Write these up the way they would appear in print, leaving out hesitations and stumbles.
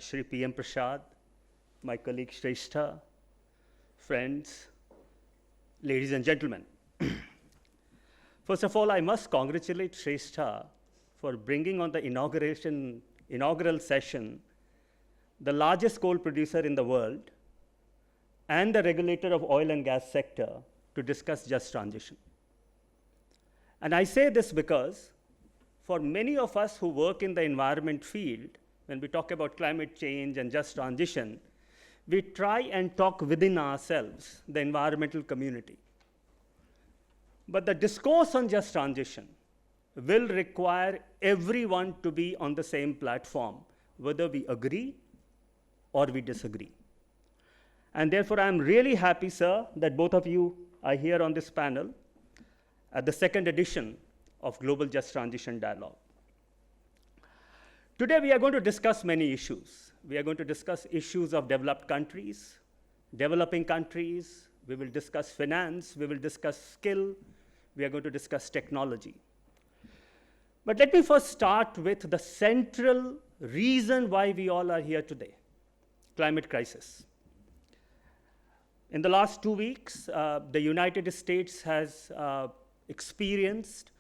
Shri PM Prasad, my colleague Shrestha, friends, ladies and gentlemen. First of all, I must congratulate Shrestha for bringing on the inaugural session the largest coal producer in the world and the regulator of oil and gas sector to discuss just transition. And I say this because for many of us who work in the environment field, when we talk about climate change and just transition, we try and talk within ourselves, the environmental community. But the discourse on just transition will require everyone to be on the same platform, whether we agree or we disagree. And therefore, I'm really happy, sir, that both of you are here on this panel at the second edition of Global Just Transition Dialogue. Today, we are going to discuss many issues. We are going to discuss issues of developed countries, developing countries. We will discuss finance. We will discuss skill. We are going to discuss technology. But let me first start with the central reason why we all are here today, climate crisis. In the last 2 weeks, the United States has experienced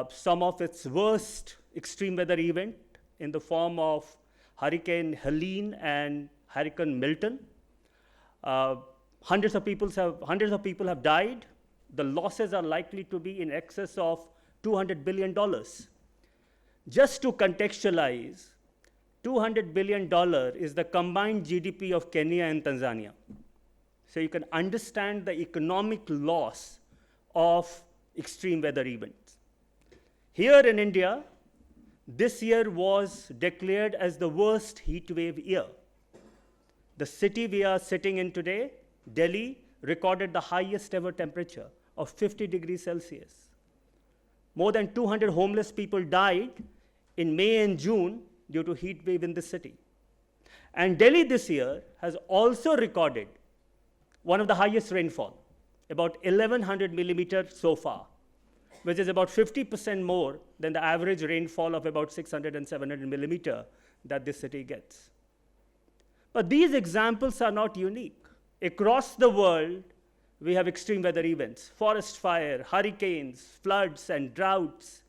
some of its worst extreme weather event in the form of Hurricane Helene and Hurricane Milton. Hundreds of people have died. The losses are likely to be in excess of $200 billion. Just to contextualize, $200 billion is the combined GDP of Kenya and Tanzania. So you can understand the economic loss of extreme weather events. Here in India, this year was declared as the worst heat wave year. The city we are sitting in today, Delhi, recorded the highest ever temperature of 50 degrees Celsius. More than 200 homeless people died in May and June due to heat wave in the city. And Delhi this year has also recorded one of the highest rainfall, about 1,100 millimeters so far, which is about 50% more than the average rainfall of about 600 and 700 millimeter that this city gets. But these examples are not unique. Across the world, we have extreme weather events, forest fire, hurricanes, floods, and droughts.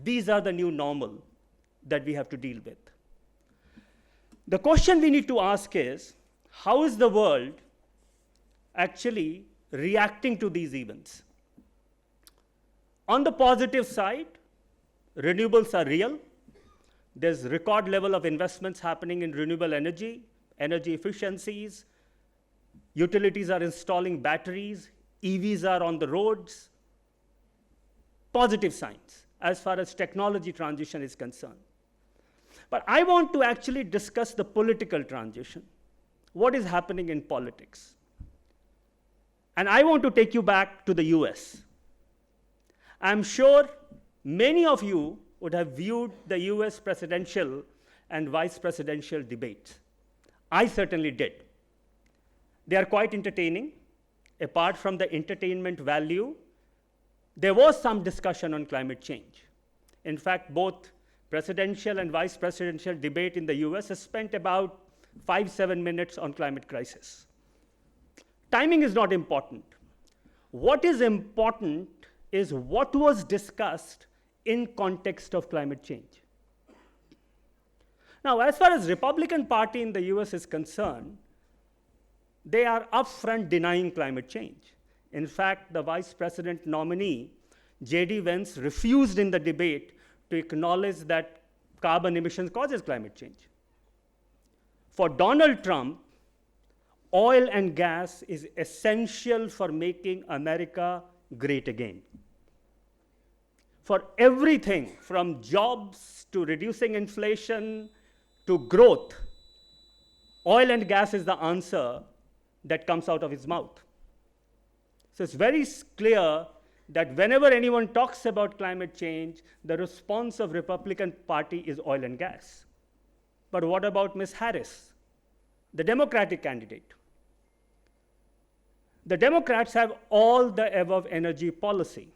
These are the new normal that we have to deal with. The question we need to ask is, how is the world actually reacting to these events? On the positive side, renewables are real. There's record level of investments happening in renewable energy, energy efficiencies. Utilities are installing batteries. EVs are on the roads. Positive signs as far as technology transition is concerned. But I want to actually discuss the political transition. What is happening in politics? And I want to take you back to the US. I'm sure many of you would have viewed the US presidential and vice presidential debates. I certainly did. They are quite entertaining. Apart from the entertainment value, there was some discussion on climate change. In fact, both presidential and vice presidential debate in the US has spent about 5-7 minutes on climate crisis. Timing is not important. What is important is what was discussed in context of climate change. Now, as far as Republican Party in the US is concerned, they are upfront denying climate change. In fact, the vice president nominee, J.D. Vance, refused in the debate to acknowledge that carbon emissions causes climate change. For Donald Trump, oil and gas is essential for making America great again. For everything from jobs to reducing inflation to growth, oil and gas is the answer that comes out of his mouth. So it's very clear that whenever anyone talks about climate change, the response of Republican Party is oil and gas. But what about Ms. Harris, the Democratic candidate? The Democrats have all the above energy policy.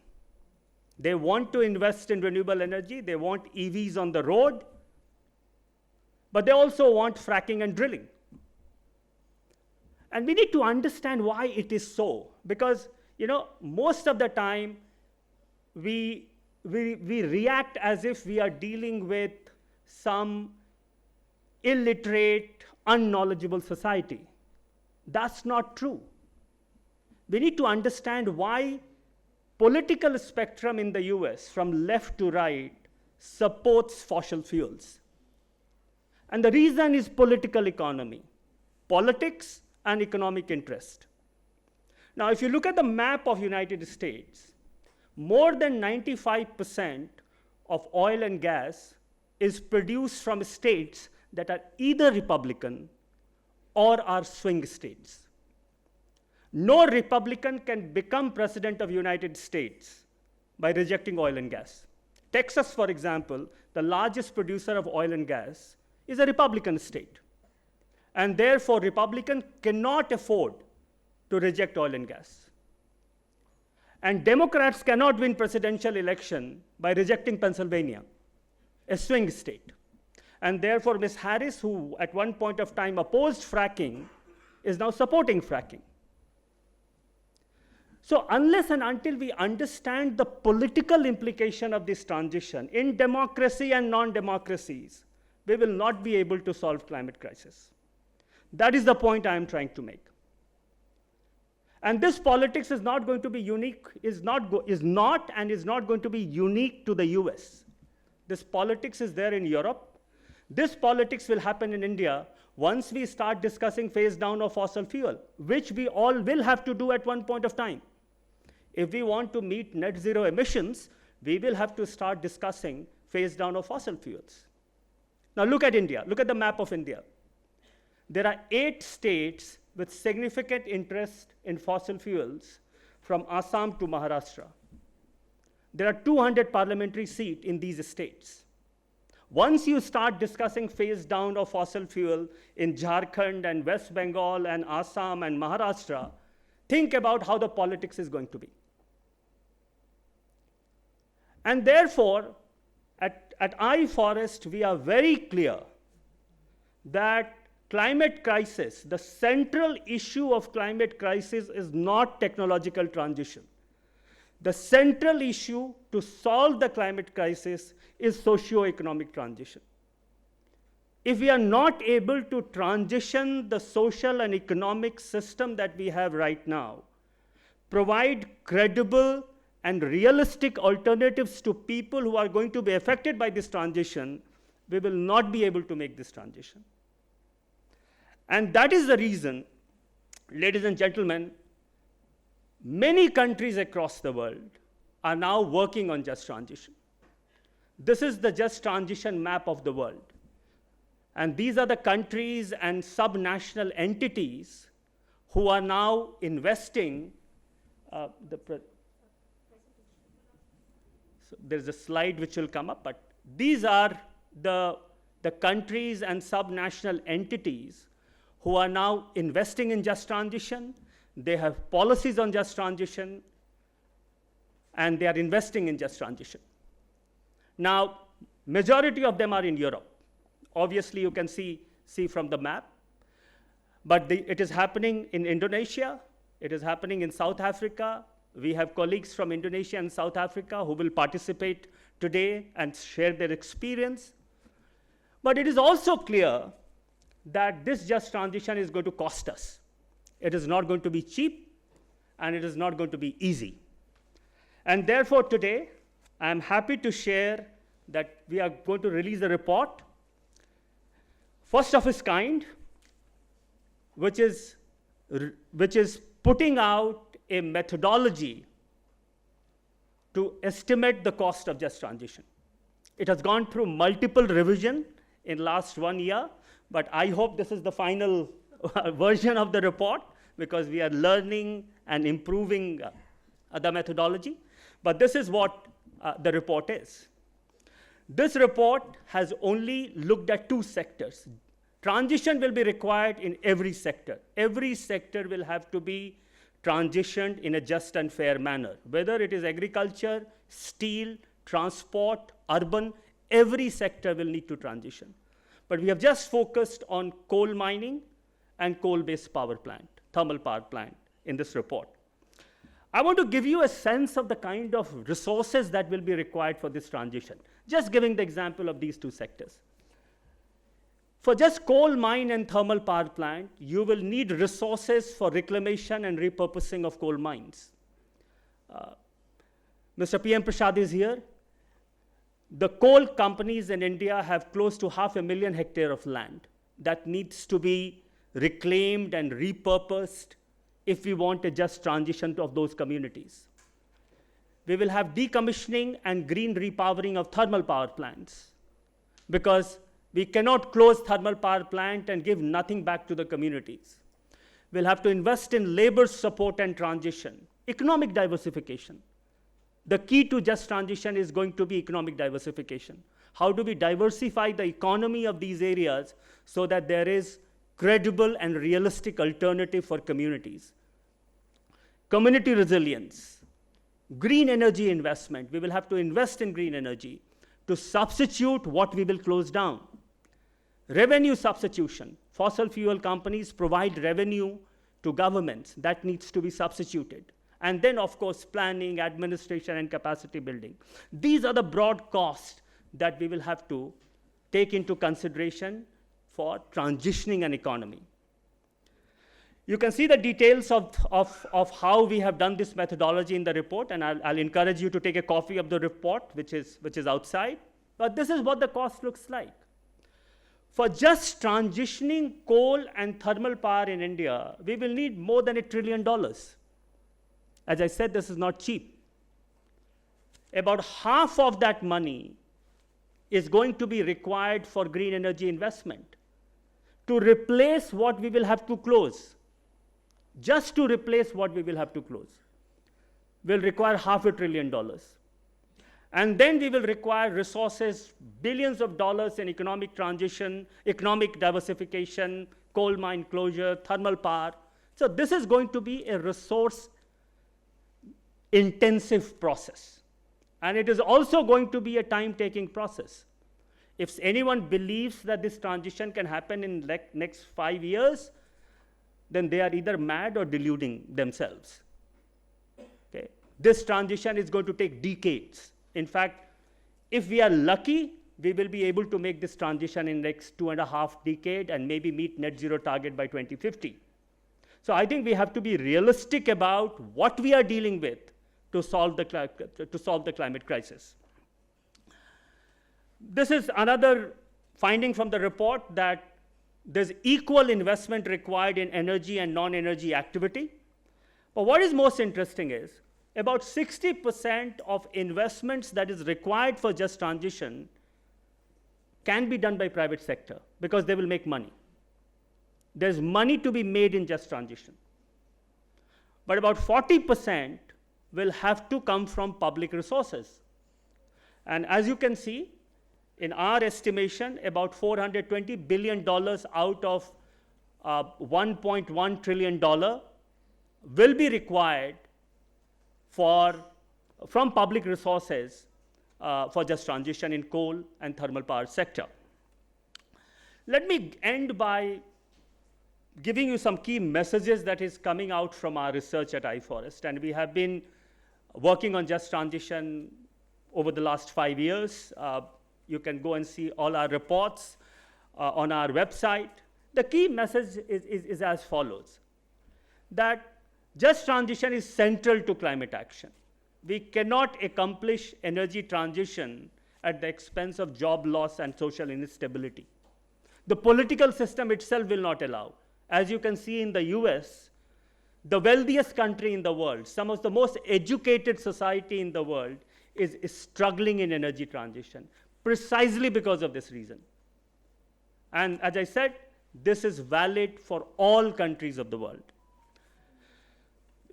They want to invest in renewable energy. They want EVs on the road. But they also want fracking and drilling. And we need to understand why it is so. Because, most of the time, we react as if we are dealing with some illiterate, unknowledgeable society. That's not true. We need to understand why political spectrum in the US, from left to right, supports fossil fuels. And the reason is political economy, politics and economic interest. Now, if you look at the map of United States, more than 95% of oil and gas is produced from states that are either Republican or are swing states. No Republican can become president of United States by rejecting oil and gas. Texas, for example, the largest producer of oil and gas, is a Republican state. And therefore, Republicans cannot afford to reject oil and gas. And Democrats cannot win presidential election by rejecting Pennsylvania, a swing state. And therefore, Ms. Harris, who at one point of time opposed fracking, is now supporting fracking. So unless and until we understand the political implication of this transition in democracy and non-democracies, we will not be able to solve climate crisis. That is the point I am trying to make. And this politics is not going to be unique, is not going to be unique to the US. This politics is there in Europe. This politics will happen in India once we start discussing phase down of fossil fuel, which we all will have to do at one point of time. If we want to meet net zero emissions, we will have to start discussing phase down of fossil fuels. Now look at India, look at the map of India. There are 8 states with significant interest in fossil fuels from Assam to Maharashtra. There are 200 parliamentary seats in these states. Once you start discussing phase down of fossil fuel in Jharkhand and West Bengal and Assam and Maharashtra, think about how the politics is going to be. And therefore, at iForest, we are very clear that climate crisis, the central issue of climate crisis is not technological transition. The central issue to solve the climate crisis is socio-economic transition. If we are not able to transition the social and economic system that we have right now, provide credible and realistic alternatives to people who are going to be affected by this transition, we will not be able to make this transition. And that is the reason, ladies and gentlemen, many countries across the world are now working on just transition. This is the just transition map of the world. And these are the countries and subnational entities who are now investing. So there's a slide which will come up, but these are the countries and subnational entities who are now investing in just transition. They have policies on just transition, and they are investing in just transition. Now, majority of them are in Europe. Obviously, you can see from the map. But it is happening in Indonesia. It is happening in South Africa. We have colleagues from Indonesia and South Africa who will participate today and share their experience. But it is also clear that this just transition is going to cost us. It is not going to be cheap, and it is not going to be easy. And therefore, today, I am happy to share that we are going to release a report, first of its kind, which is putting out a methodology to estimate the cost of just transition. It has gone through multiple revisions in last 1 year, but I hope this is the final version of the report, because we are learning and improving the methodology. But this is what the report is. This report has only looked at 2 sectors. Transition will be required in every sector. Every sector will have to be transitioned in a just and fair manner. Whether it is agriculture, steel, transport, urban, every sector will need to transition. But we have just focused on coal mining and coal-based power plant, thermal power plant in this report. I want to give you a sense of the kind of resources that will be required for this transition, just giving the example of these two sectors. For just coal mine and thermal power plant, you will need resources for reclamation and repurposing of coal mines. Mr. PM Prasad is here. The coal companies in India have close to 500,000 hectares of land that needs to be reclaimed and repurposed if we want a just transition of those communities. We will have decommissioning and green repowering of thermal power plants, because we cannot close thermal power plant and give nothing back to the communities. We'll have to invest in labor support and transition, economic diversification. The key to just transition is going to be economic diversification. How do we diversify the economy of these areas so that there is credible and realistic alternative for communities? Community resilience, green energy investment. We will have to invest in green energy to substitute what we will close down. Revenue substitution. Fossil fuel companies provide revenue to governments. That needs to be substituted. And then, of course, planning, administration, and capacity building. These are the broad costs that we will have to take into consideration for transitioning an economy. You can see the details of how we have done this methodology in the report, and I'll encourage you to take a copy of the report, which is outside. But this is what the cost looks like. For just transitioning coal and thermal power in India, we will need more than $1 trillion. As I said, this is not cheap. About half of that money is going to be required for green energy investment to replace what we will have to close. Just to replace what we will have to close will require $500 billion. And then we will require resources, billions of dollars in economic transition, economic diversification, coal mine closure, thermal power. So this is going to be a resource-intensive process. And it is also going to be a time-taking process. If anyone believes that this transition can happen in the next 5 years, then they are either mad or deluding themselves. Okay? This transition is going to take decades. In fact, if we are lucky, we will be able to make this transition in the next 2.5 decades and maybe meet net zero target by 2050. So I think we have to be realistic about what we are dealing with to solve the climate crisis. This is another finding from the report, that there's equal investment required in energy and non-energy activity. But what is most interesting is, about 60% of investments that is required for just transition can be done by private sector, because they will make money. There's money to be made in just transition. But about 40% will have to come from public resources. And as you can see, in our estimation, about $420 billion out of $1.1 trillion will be required from public resources for just transition in coal and thermal power sector. Let me end by giving you some key messages that is coming out from our research at iForest. And we have been working on just transition over the last 5 years. You can go and see all our reports on our website. The key message is as follows, that just transition is central to climate action. We cannot accomplish energy transition at the expense of job loss and social instability. The political system itself will not allow. As you can see in the US, the wealthiest country in the world, some of the most educated society in the world is struggling in energy transition, precisely because of this reason. And as I said, this is valid for all countries of the world.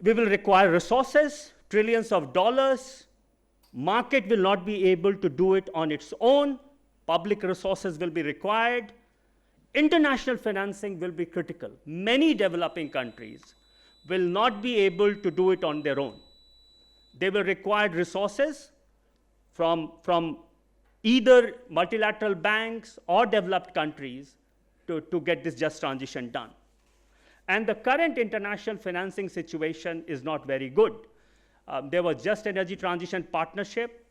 We will require resources, trillions of dollars. Market will not be able to do it on its own. Public resources will be required. International financing will be critical. Many developing countries will not be able to do it on their own. They will require resources from either multilateral banks or developed countries to get this just transition done. And the current international financing situation is not very good. There was Just Energy Transition Partnership,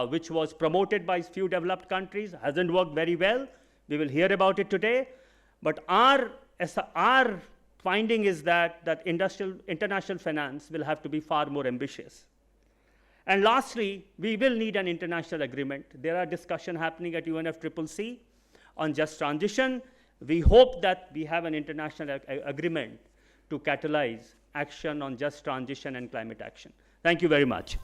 which was promoted by few developed countries, hasn't worked very well. We will hear about it today. But our finding is that international finance will have to be far more ambitious. And lastly, we will need an international agreement. There are discussions happening at UNFCCC on just transition. We hope that we have an international agreement to catalyze action on just transition and climate action. Thank you very much.